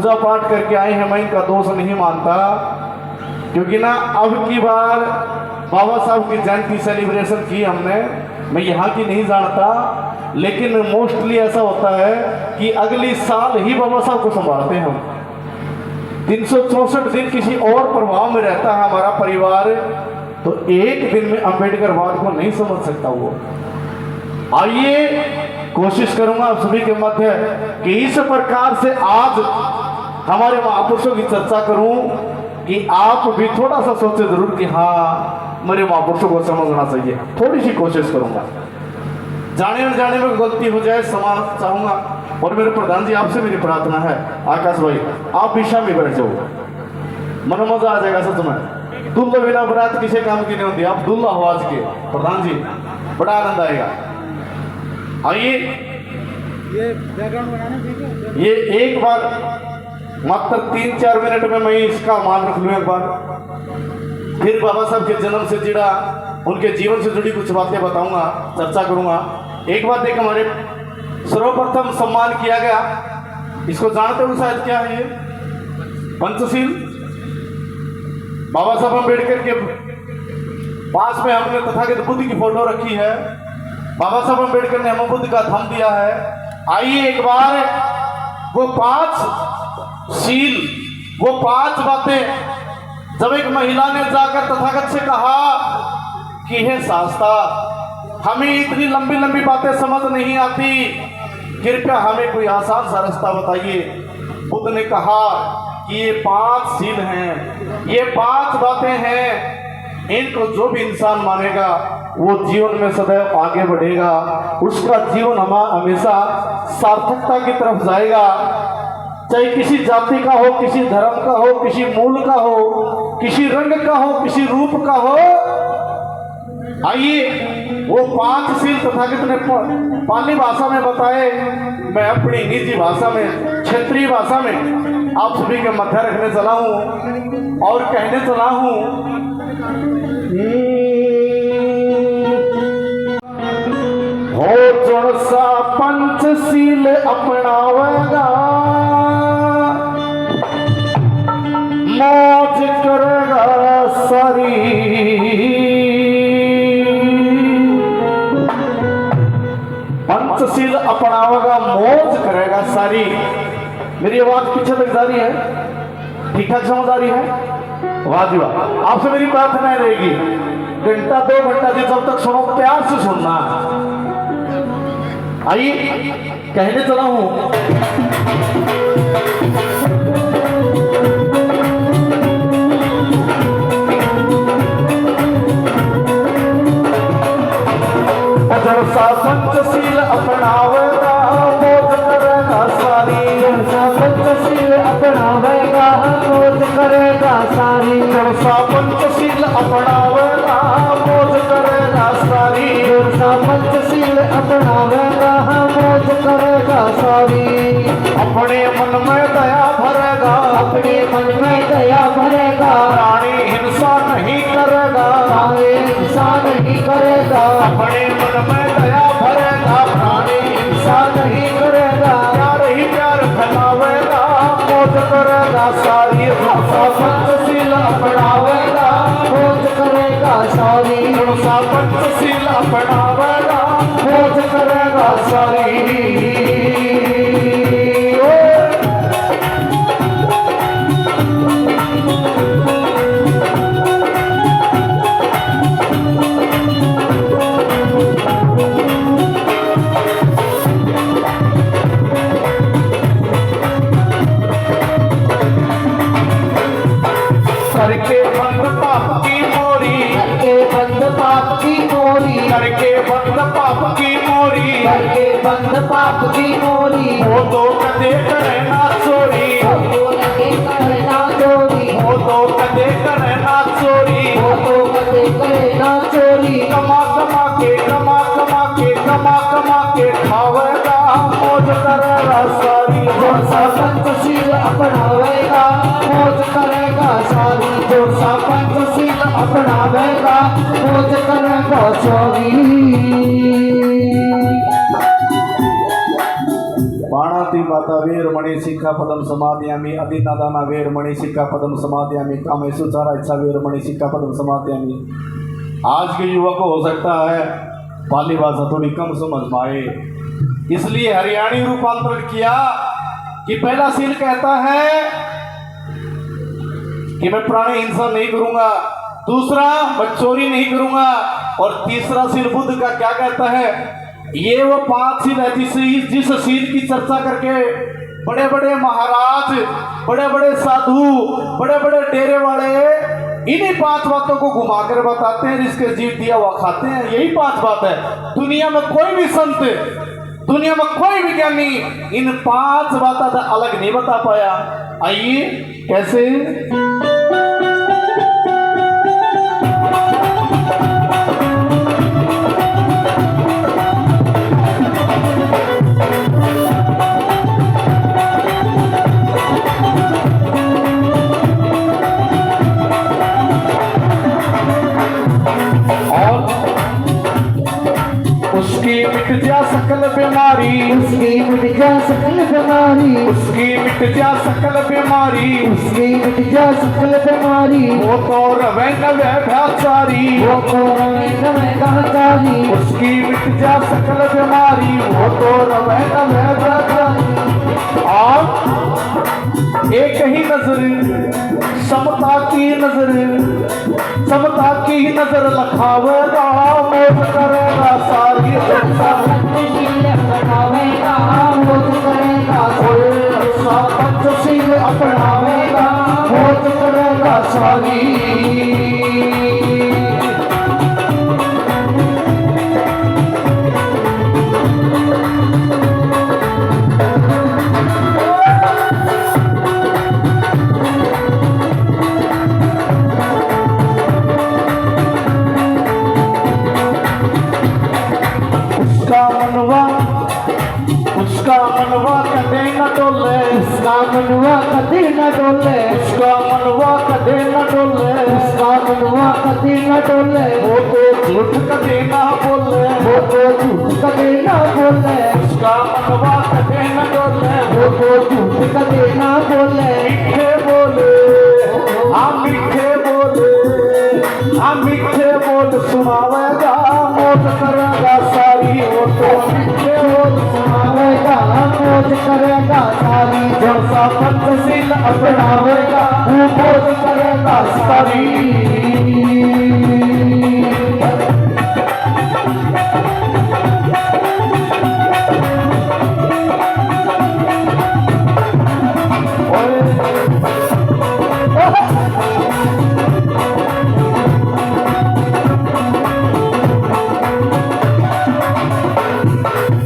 पूजा पाठ करके आए हैं, मैं इनका दोष नहीं मानता, क्योंकि ना अब की बार बाबा साहब की जयंती सेलिब्रेशन की हमने, मैं यहाँ की नहीं जानता, लेकिन मोस्टली ऐसा होता है कि अगली साल ही बाबा साहब को संभालते हैं हम। 364 दिन किसी और प्रभाव में रहता है हमारा परिवार, तो एक दिन में अम्बेडकर बात को नहीं समझ सकता वो। आइए कोशिश करूंगा आप सभी के मध्य कि इस प्रकार से आज हमारे महापुरुषों की चर्चा करूं कि आप भी थोड़ा सा सोचे जरूर कि हाँ मेरे महापुरुषों को समझना चाहिए। थोड़ी सी कोशिश करूंगा, जाने न जाने में गलती हो जाए क्षमा चाहूंगा। और मेरे प्रधान जी आपसे मेरी प्रार्थना है, आकाश भाई आप भी शामिल बैठ जाओ, मन मजा आ जाएगा सच में। दुल्हा बिना बरात किसी काम की नहीं होती, आप दुल्हा हो आज के प्रधान जी, बड़ा आनंद आएगा। आइए ये बैकग्राउंड बनाने देंगे, ये एक बार मात्र 3-4 मिनट में मैं इसका मान रख लूँ एक बार, फिर बाबा साहब के जन्म से जुड़ा, उनके जीवन से जुड़ी कुछ बातें बताऊंगा, चर्चा करूंगा। एक बात देख, हमारे सर्वप्रथम सम्मान किया गया, इसको जानते हो शायद क्या है ये? पंचशील। बाबा साहब अम्बेडकर के पास में हमने तथागत बुद्ध की फोटो रखी है, बाबा साहब अम्बेडकर ने हमें बुद्ध का थंब दिया है। आइए एक बार वो 5 शील, वो 5 बातें, जब एक महिला ने जाकर तथागत से कहा कि हे शास्ता, हमें इतनी लंबी लंबी बातें समझ नहीं आती, कृपया हमें कोई आसान सा रास्ता बताइए। बुद्ध ने कहा कि ये 5 शील हैं, ये 5 बातें हैं, इनको जो भी इंसान मानेगा वो जीवन में सदैव आगे बढ़ेगा, उसका जीवन हमेशा सार्थकता की तरफ जाएगा। चाहे किसी जाति का हो, किसी धर्म का हो, किसी मूल का हो, किसी रंग का हो, किसी रूप का हो। आइए वो 5 शील तथागत ने पाली भाषा में बताए, मैं अपनी निजी भाषा में, क्षेत्रीय भाषा में आप सभी के मध्य रखने चला हूं और कहने चला हूं। हो जड़ सा पंचशील अपनावेगा, मौज करेगा सारी। पंचशील अपनावेगा, मौज करेगा सारी। मेरी आवाज पीछे तक जा रही है, ठीक ठाक समझ आ रही है? वाह जी वाह। आपसे मेरी प्रार्थना रहेगी, 1-2 घंटा जी जब तक सुनो, प्यार से सुनना। आइए कहने चला हूं, जड़सा पंचशील अपनावेगा, मौज करेगा सारी। जड़सा पंचशील अपनावेगा, मौज करेगा सारी। जड़सा पंचशील अपनावेगा, मौज करेगा सारी। जड़सा पंचशील अपनावेगा, मौज करेगा सारी। अपने मन में दया भरेगा, अपने मन में दया भरेगा। प्राणी हिंसा नहीं करेगा, प्राणी हिंसा नहीं करेगा। अपने मन में दया भरेगा, प्राणी हिंसा नहीं करेगा। प्यार ही प्यार फैलावेगा, मौज करेगा सारी। जड़सा पंचशील अपनावेगा, मौज करेगा सारी। जड़सा पंचशील अपनावेगा, मौज करेगा सारी। करके बंद पाप की मोरी, करके बंद पाप की मोरी, करके बंद पाप की मोरी, करके बंद पाप की मोरी। वो तो कदे करे ना चोरी, वो तो कदे करे ना चोरी, वो तो कदे करे ना चोरी, वो तो कदे करे ना चोरी। कमा कमा के, कमा कमा के, कमा कमा के खावेगा, मौज करेगा सारी। जड़सा पंचशील अपनावेगा, मौज करेगा सारी। जड़सा पंचशील अपनावेगा, मौज करेगा सारी। बाणाती वाता वीरमणि सिक्खापदं समादयामि अधिनादाना वीरमणि सिक्खापदं समादयामि कामेशुचारा इच्छा वीरमणि सिक्खापदं समादयामि। आज के युवक को हो सकता है पाली भाषा थोड़ी कम समझ में आए, इसलिए हरियाणी रूपांतरण किया कि पहला सील कहता है कि मैं प्राणी हिंसा नहीं करूंगा, दूसरा मैं चोरी नहीं करूंगा, और तीसरा सील बुद्ध का क्या कहता है, ये वो 5 सील है जिस सील की चर्चा करके बड़े बड़े महाराज, बड़े बड़े साधु, बड़े बड़े डेरे वाले इन्हीं 5 बातों को घुमा कर बताते हैं, जिसके जीव दिया हुआ खाते हैं। यही 5 बात है। दुनिया में कोई भी संत, दुनिया में कोई भी ज्ञानी इन 5 बातों से अलग नहीं बता पाया। आइए कैसे। उसकी मिट जा सकल बीमारी, उसकी मिट जा सकल बीमारी, उसकी मिट जा सकल बीमारी, उसकी मिट जा सकल बीमारी, वो तो रवे नवे भ्याचारी, वो तो रवे नवे भ्याचारी, उसकी मिट जा सकल बीमारी, वो तो रवे नवे भ्याचारी। और एक ही नजर, समता की नजर, समता की नजर लखावेगा, मौत करेगा सारी जनता, अपनावेगा मौत करेगा, पंचशील अपनावेगा, मौत करेगा सारी। उसका मनवा कदे न डोले, उसका मनवा कदे न डोले, उसका मनवा कदे न डोले, उसका मनवा कदे न डोले, वो तो झूठ कदे ना बोले, वो तो झूठ कदे न बोले, उसका मनवा कदे न डोले, वो तो झूठ कदे न बोले, मीठे बोले, मीठे बोले, मीठे बोल सुनावेगा, मौत करेगा सारी, वो तो मीठे बोल सुनावेगा, मौत करेगा सारी, जैसा पंचशील अपनावेगा, वो मौत करेगा सारी।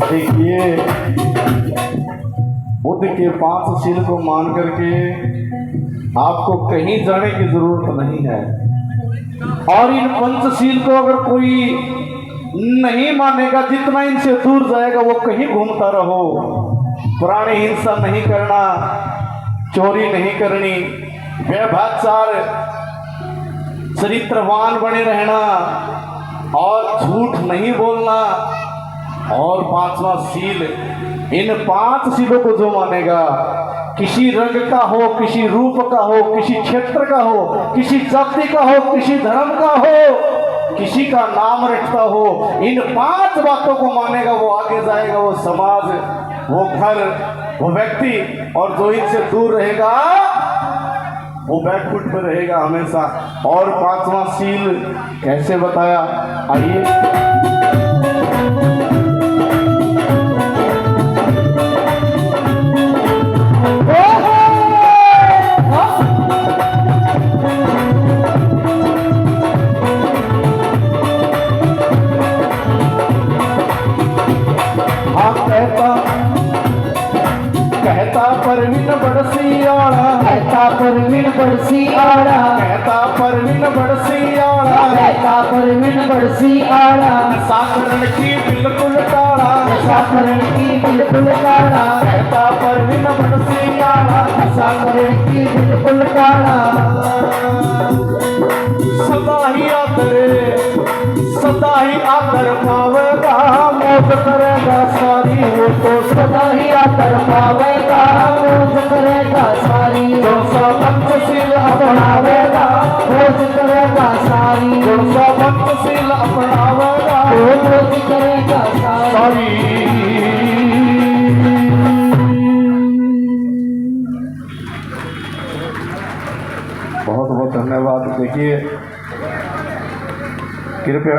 देखिए, बुद्ध के 5 सील को मान करके आपको कहीं जाने की जरूरत नहीं है, और इन पंचशील को अगर कोई नहीं मानेगा, जितना इनसे दूर जाएगा वो कहीं घूमता रहो। प्राणी हिंसा नहीं करना, चोरी नहीं करनी, व्यभिचार, चरित्रवान बने रहना, और झूठ नहीं बोलना, और 5वां सील, इन 5 सीलों को जो मानेगा, किसी रंग का हो, किसी रूप का हो, किसी क्षेत्र का हो, किसी जाति का हो, किसी धर्म का हो, किसी का नाम रखता हो, इन 5 बातों को मानेगा, वो आगे जाएगा, वो समाज, वो घर, वो व्यक्ति, और जो इनसे दूर रहेगा वो बैकफुट पे रहेगा हमेशा। और 5वां सील कैसे बताया, आइए। कहता परवीन बड़सी आड़ा, कहता परवीन बड़सी आड़ा, कहता परवीन बड़सी आड़ा, कहता परवीन बड़सी आड़ा, साकरण की बिल्कुल टाड़ा, साकरण की बिल्कुल टाड़ा, कहता परवीन बड़सी आड़ा, साकरण की बिल्कुल टाड़ा। सदा ही आदर पावेगा, मौज करेगा सारी वो तो सदा ही आकर पावेगा मौज करेगा सारी जो सा पंचशील अपनावेगा मौज करेगा सारी जो सा पंचशील अपनावेगा वो मौज करेगा सारी सारी। बहुत बहुत धन्यवाद। देखिए कृपया